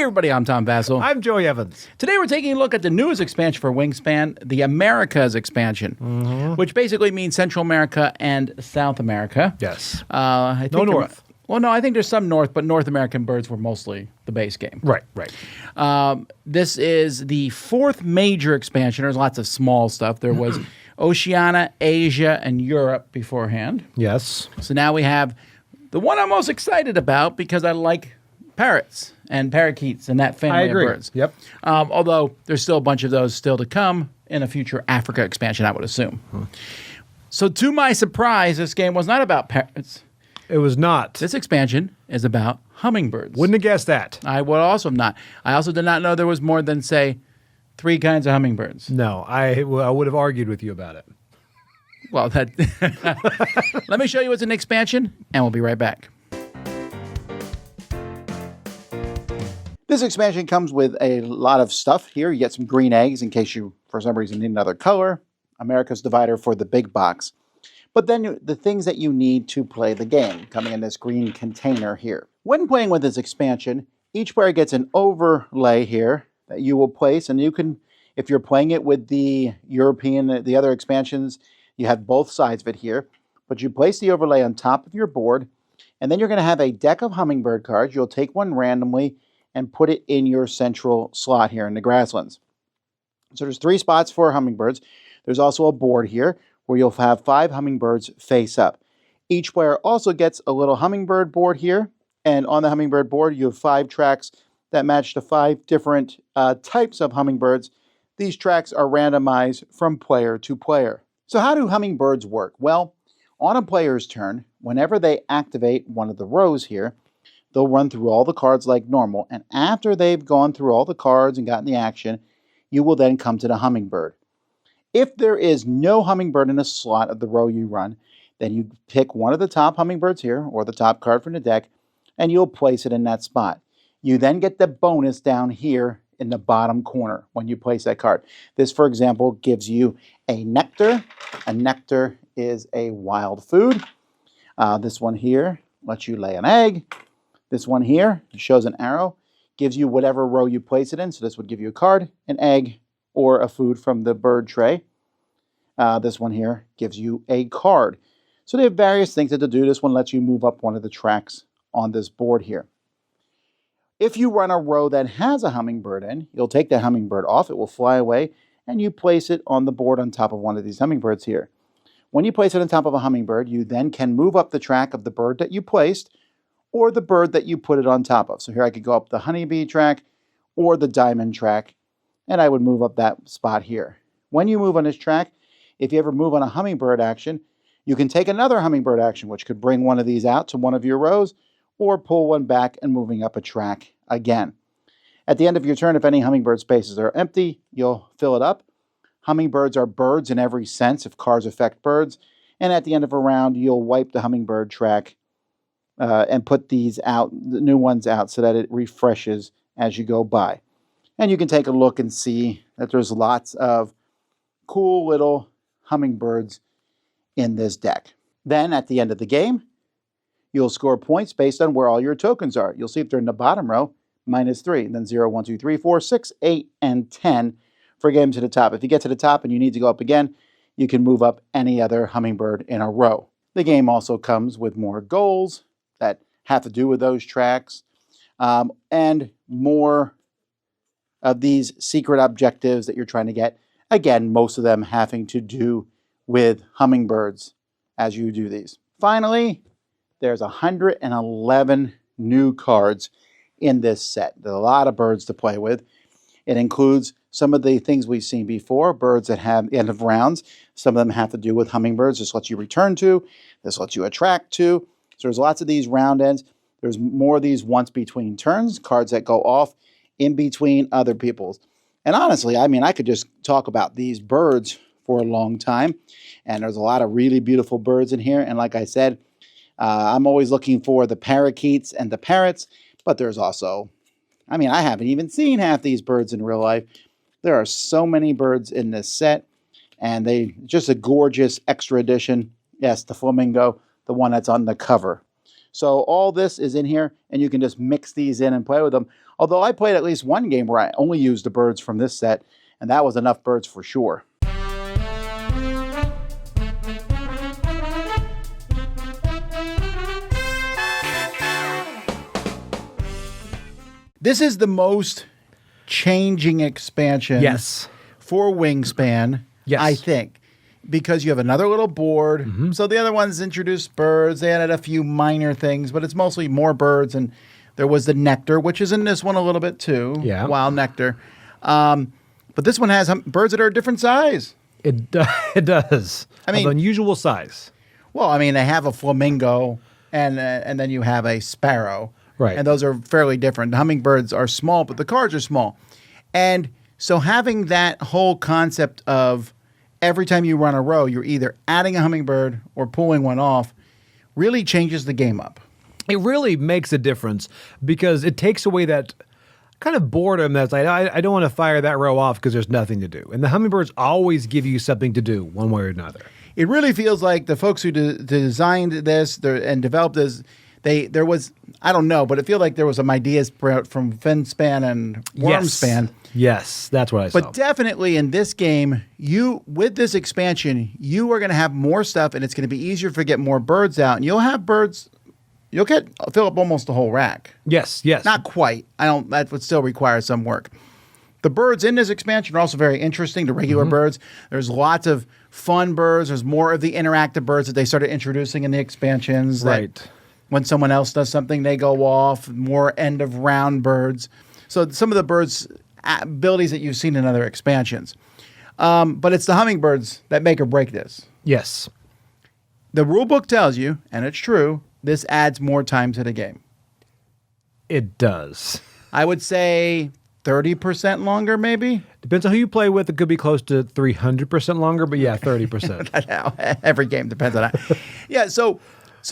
Hey everybody, I'm Tom Vassell. I'm Joey Evans. Today we're taking a look at the newest expansion for Wingspan, the Americas expansion, which basically means Central America and South America. Yes. I think No North. I think there's some North, but North American birds were mostly the base game. Right. This is the fourth major expansion. There's lots of small stuff. There was Oceania, Asia, and Europe beforehand. Yes. So now we have the one I'm most excited about because I like parrots and parakeets and that family of birds. Yep. Although there's still a bunch of those still to come in a future Africa expansion, I would assume. So to my surprise, this game was not about parrots. It was not. This expansion is about hummingbirds. Wouldn't have guessed that. I would also not. I also did not know there was more than, say, 3 kinds of hummingbirds. No, I would have argued with you about it. Well, that. Let me show you what's an expansion, and we'll be right back. This expansion comes with a lot of stuff here. You get some green eggs in case you, for some reason, need another color. America's divider for the big box. But then the things that you need to play the game coming in this green container here. When playing with this expansion, each player gets an overlay here that you will place. And you can, if you're playing it with the European, the other expansions, you have both sides of it here. But you place the overlay on top of your board. And then you're going to have a deck of hummingbird cards. You'll take one randomly and put it in your central slot here in the grasslands. So there's 3 spots for hummingbirds. There's also a board here where you'll have 5 hummingbirds face up. Each player also gets a little hummingbird board here, and on the hummingbird board you have 5 tracks that match the 5 different types of hummingbirds. These tracks are randomized from player to player. So how do hummingbirds work? Well, on a player's turn, whenever they activate one of the rows here, they'll run through all the cards like normal, and after they've gone through all the cards and gotten the action, you will then come to the hummingbird. If there is no hummingbird in a slot of the row you run, then you pick one of the top hummingbirds here, or the top card from the deck, and you'll place it in that spot. You then get the bonus down here in the bottom corner when you place that card. This, for example, gives you a nectar. A nectar is a wild food. This one here lets you lay an egg. This one here shows an arrow, gives you whatever row you place it in. So this would give you a card, an egg, or a food from the bird tray. This one here gives you a card. So they have various things to do. This one lets you move up one of the tracks on this board here. If you run a row that has a hummingbird in, you'll take that hummingbird off, it will fly away, and you place it on the board on top of one of these hummingbirds here. When you place it on top of a hummingbird, you then can move up the track of the bird that you placed, or the bird that you put it on top of. So here I could go up the honeybee track, or the diamond track, and I would move up that spot here. When you move on this track, if you ever move on a hummingbird action, you can take another hummingbird action, which could bring one of these out to one of your rows, or pull one back and moving up a track again. At the end of your turn, if any hummingbird spaces are empty, you'll fill it up. Hummingbirds are birds in every sense if cards affect birds. And at the end of a round, you'll wipe the hummingbird track and put these out, the new ones out, so that it refreshes as you go by. And you can take a look and see that there's lots of cool little hummingbirds in this deck. Then at the end of the game, you'll score points based on where all your tokens are. You'll see if they're in the bottom row, -3, then 0, 1, 2, 3, 4, 6, 8, and 10 for getting to the top. If you get to the top and you need to go up again, you can move up any other hummingbird in a row. The game also comes with more goals that have to do with those tracks, and more of these secret objectives that you're trying to get. Again, most of them having to do with hummingbirds as you do these. Finally, there's 111 new cards in this set. There's a lot of birds to play with. It includes some of the things we've seen before, birds that have end of rounds. Some of them have to do with hummingbirds. This lets you return to. This lets you attract to. So there's lots of these round ends. There's more of these once between turns, cards that go off in between other people's. And honestly, I mean, I could just talk about these birds for a long time. And there's a lot of really beautiful birds in here. And like I said, I'm always looking for the parakeets and the parrots. But there's also, I mean, I haven't even seen half these birds in real life. There are so many birds in this set. And they just a gorgeous extra edition. Yes, the flamingo, the one that's on the cover. So all this is in here, and you can just mix these in and play with them. Although I played at least one game where I only used the birds from this set, and that was enough birds for sure. This is the most changing expansion Yes. for Wingspan, Yes. I think. Because you have another little board. So the other ones introduced birds. They added a few minor things, but it's mostly more birds. And there was the nectar, which is in this one a little bit too. Yeah. Wild nectar. But this one has birds that are a different size. It does. I mean- of unusual size. Well, I mean, they have a flamingo and then you have a sparrow. Right. And those are fairly different. The hummingbirds are small, but the cards are small. And so having that whole concept of every time you run a row, you're either adding a hummingbird or pulling one off really changes the game up. It really makes a difference because it takes away that kind of boredom that's like, I don't want to fire that row off because there's nothing to do. And the hummingbirds always give you something to do one way or another. It really feels like the folks who designed this and developed this, there was, I don't know, but it feels like there was some ideas from Wingspan and Wormspan. Yes, that's what I saw. But definitely in this game, with this expansion, you are going to have more stuff, and it's going to be easier to get more birds out. And you'll have birds. You'll fill up almost the whole rack. Yes. Not quite. That would still require some work. The birds in this expansion are also very interesting. The regular birds. There's lots of fun birds. There's more of the interactive birds that they started introducing in the expansions. Right. When someone else does something, they go off. More end of round birds. So some of the birds' abilities that you've seen in other expansions. But it's the hummingbirds that make or break this. Yes. The rule book tells you, and it's true, this adds more time to the game. It does. I would say 30% longer, maybe. Depends on who you play with. It could be close to 300% longer, but yeah, 30%. Every game depends on that. Yeah, so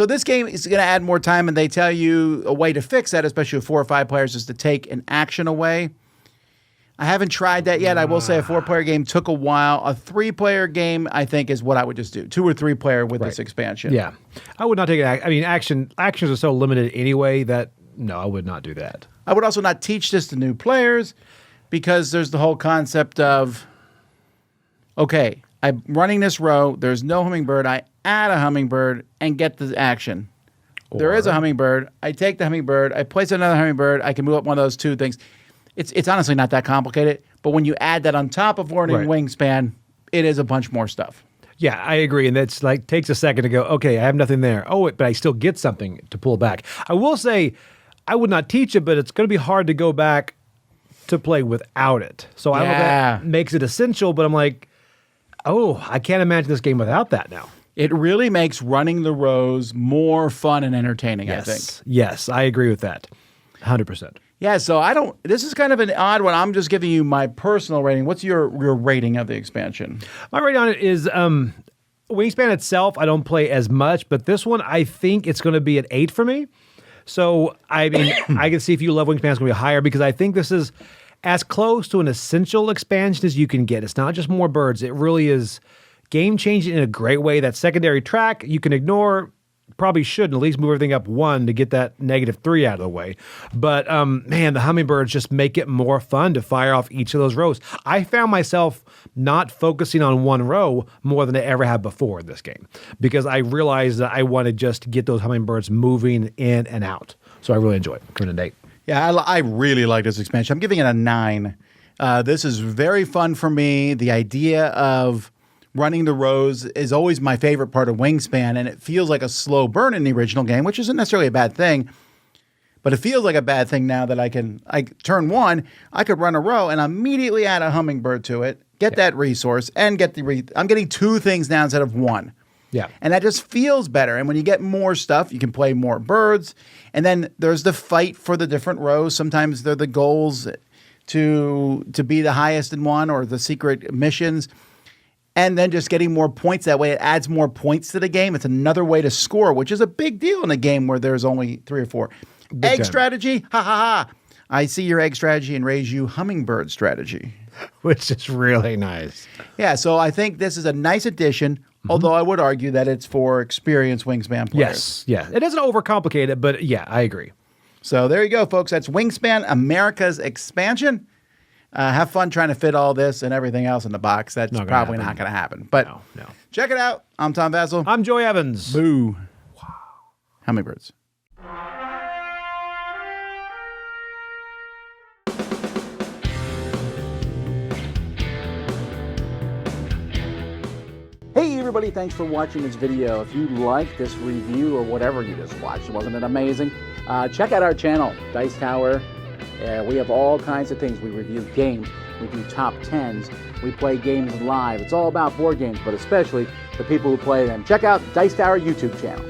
this game is going to add more time, and they tell you a way to fix that, especially with 4 or 5 players, is to take an action away. I haven't tried that yet. I will say a 4-player game took a while. A 3-player game, I think, is what I would just do. 2 or 3 player with this expansion. Yeah. I would not take it. I mean, actions are so limited anyway that, no, I would not do that. I would also not teach this to new players because there's the whole concept of, okay, I'm running this row. There's no hummingbird. I add a hummingbird and get the action. There is a hummingbird. I take the hummingbird. I place another hummingbird. I can move up one of those 2 things. It's honestly not that complicated. But when you add that on top of learning Wingspan, it is a bunch more stuff. Yeah, I agree. And that's like takes a second to go, okay, I have nothing there. Oh, but I still get something to pull back. I will say I would not teach it, but it's going to be hard to go back to play without it. So I don't know if that makes it essential, but I'm like, oh, I can't imagine this game without that now. It really makes running the rows more fun and entertaining, I think. Yes, I agree with that. 100%. Yeah, so this is kind of an odd one. I'm just giving you my personal rating. What's your rating of the expansion? My rating on it is Wingspan itself, I don't play as much, but this one, I think it's going to be an 8 for me. So, I mean, I can see if you love Wingspan, it's going to be higher because I think this is as close to an essential expansion as you can get. It's not just more birds. It really is game-changing in a great way. That secondary track, you can ignore. Probably should at least move everything up 1 to get that -3 out of the way. But, man, the hummingbirds just make it more fun to fire off each of those rows. I found myself not focusing on one row more than I ever have before in this game because I realized that I wanted just to get those hummingbirds moving in and out. So I really enjoy it. Coming in 8. Yeah, I really like this expansion. I'm giving it a 9. This is very fun for me. The idea of running the rows is always my favorite part of Wingspan, and it feels like a slow burn in the original game, which isn't necessarily a bad thing, but it feels like a bad thing now that I turn 1, I could run a row and immediately add a hummingbird to it, get that resource, and get I'm getting 2 things now instead of 1. Yeah. And that just feels better. And when you get more stuff, you can play more birds. And then there's the fight for the different rows. Sometimes they're the goals to be the highest in one or the secret missions. And then just getting more points that way, it adds more points to the game. It's another way to score, which is a big deal in a game where there's only 3 or 4. Egg strategy, ha ha ha. I see your egg strategy and raise you hummingbird strategy. Which is really nice. Yeah, so I think this is a nice addition, although I would argue that it's for experienced Wingspan players. Yes, yeah. It doesn't overcomplicate it, but yeah, I agree. So there you go, folks. That's Wingspan, America's expansion. Have fun trying to fit all this and everything else in the box. That's probably not going to happen. But No. check it out. I'm Tom Vassell. I'm Joy Evans. Boo. Wow. Hummingbirds. Hey everybody, thanks for watching this video. If you like this review or whatever you just watched, wasn't it amazing? Check out our channel, Dice Tower. We have all kinds of things. We review games, we do top 10s, we play games live. It's all about board games, but especially the people who play them. Check out Dice Tower YouTube channel.